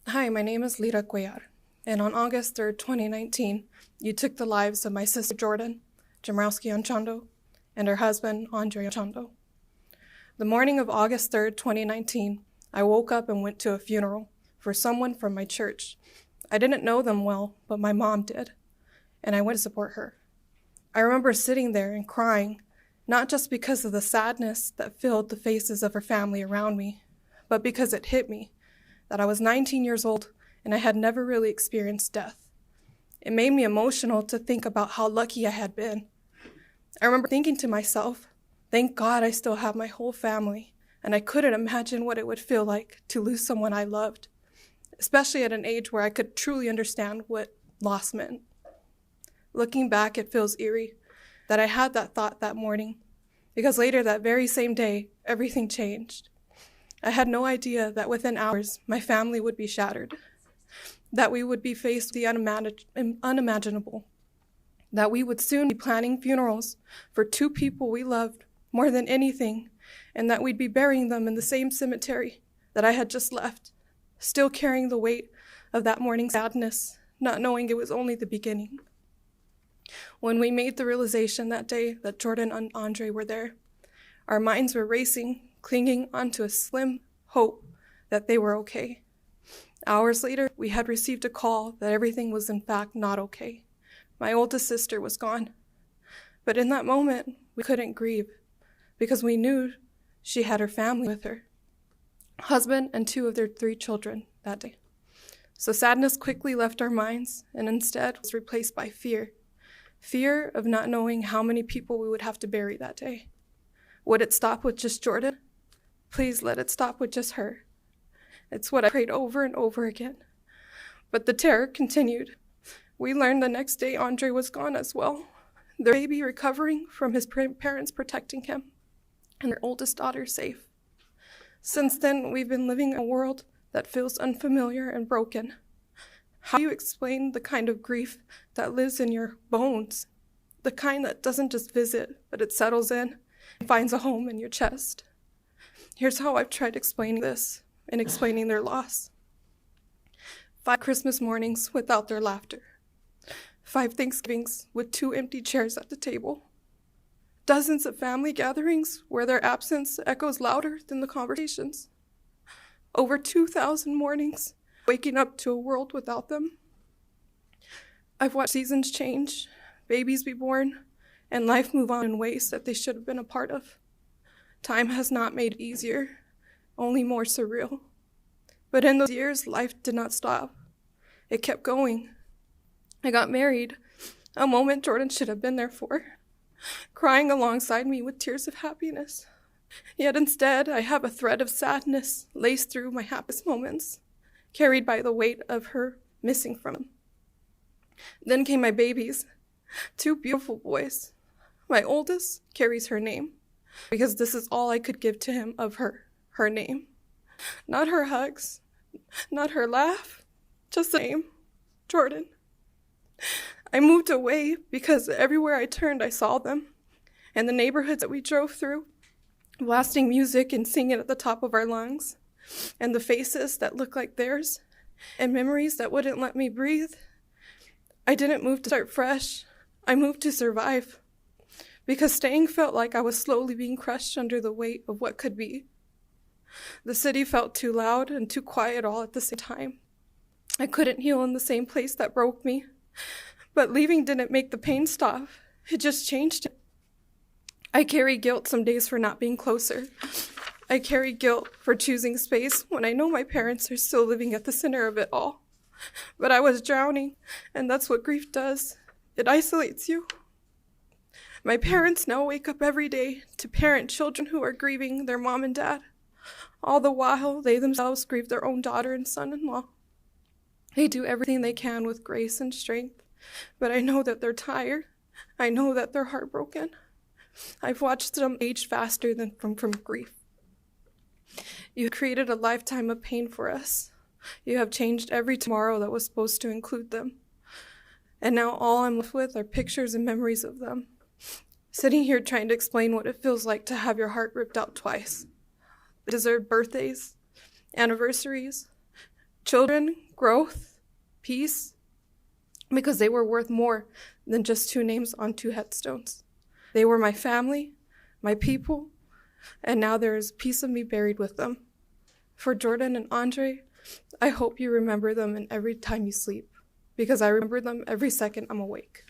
Hi, my name is Leta Cuellar, and on August 3rd, 2019, you took the lives of my sister Jordan Jamrowski Anchondo and her husband Andre Anchondo. The morning of August 3rd, 2019, I woke up and went to a funeral for someone from my church. I didn't know them well, but my mom did, and I went to support her. I remember sitting there and crying, not just because of the sadness that filled the faces of her family around me, but because it hit me that I was 19 years old and I had never really experienced death. It made me emotional to think about how lucky I had been. I remember thinking to myself, thank God I still have my whole family, and I couldn't imagine what it would feel like to lose someone I loved, especially at an age where I could truly understand what loss meant. Looking back, it feels eerie that I had that thought that morning, because later that very same day, everything changed. I had no idea that within hours, my family would be shattered, that we would be faced with the unimaginable, that we would soon be planning funerals for two people we loved more than anything, and that we'd be burying them in the same cemetery that I had just left, still carrying the weight of that morning's sadness, not knowing it was only the beginning. When we made the realization that day that Jordan and Andre were there, our minds were racing, clinging onto a slim hope that they were okay. Hours later, we had received a call that everything was in fact not okay. My oldest sister was gone. But in that moment, we couldn't grieve because we knew she had her family with her, husband and two of their 3 children that day. So sadness quickly left our minds and instead was replaced by fear. Fear of not knowing how many people we would have to bury that day. Would it stop with just Jordan? Please let it stop with just her. It's what I prayed over and over again. But the terror continued. We learned the next day Andre was gone as well, their baby recovering from his parents protecting him, and their oldest daughter safe. Since then, we've been living in a world that feels unfamiliar and broken. How do you explain the kind of grief that lives in your bones? The kind that doesn't just visit, but it settles in and finds a home in your chest. Here's how I've tried explaining this and explaining their loss. 5 Christmas mornings without their laughter. 5 Thanksgivings with 2 empty chairs at the table. Dozens of family gatherings where their absence echoes louder than the conversations. Over 2,000 mornings waking up to a world without them. I've watched seasons change, babies be born, and life move on in ways that they should have been a part of. Time has not made it easier, only more surreal. But in those years, life did not stop. It kept going. I got married, a moment Jordan should have been there for, crying alongside me with tears of happiness. Yet instead, I have a thread of sadness laced through my happiest moments, carried by the weight of her missing from him. Then came my babies, 2 beautiful boys. My oldest carries her name, because this is all I could give to him of her name. Not her hugs, not her laugh, just the name, Jordan. I moved away because everywhere I turned I saw them, and the neighborhoods that we drove through, blasting music and singing at the top of our lungs, and the faces that looked like theirs, and memories that wouldn't let me breathe. I didn't move to start fresh, I moved to survive. Because staying felt like I was slowly being crushed under the weight of what could be. The city felt too loud and too quiet all at the same time. I couldn't heal in the same place that broke me, but leaving didn't make the pain stop. It just changed it. I carry guilt some days for not being closer. I carry guilt for choosing space when I know my parents are still living at the center of it all. But I was drowning, and that's what grief does. It isolates you. My parents now wake up every day to parent children who are grieving their mom and dad. All the while, they themselves grieve their own daughter and son-in-law. They do everything they can with grace and strength, but I know that they're tired. I know that they're heartbroken. I've watched them age faster than from grief. You created a lifetime of pain for us. You have changed every tomorrow that was supposed to include them. And now all I'm left with are pictures and memories of them. Sitting here trying to explain what it feels like to have your heart ripped out twice. Deserved birthdays, anniversaries, children, growth, peace, because they were worth more than just 2 names on 2 headstones. They were my family, my people, and now there is a piece of me buried with them. For Jordan and Andre, I hope you remember them in every time you sleep, because I remember them every second I'm awake.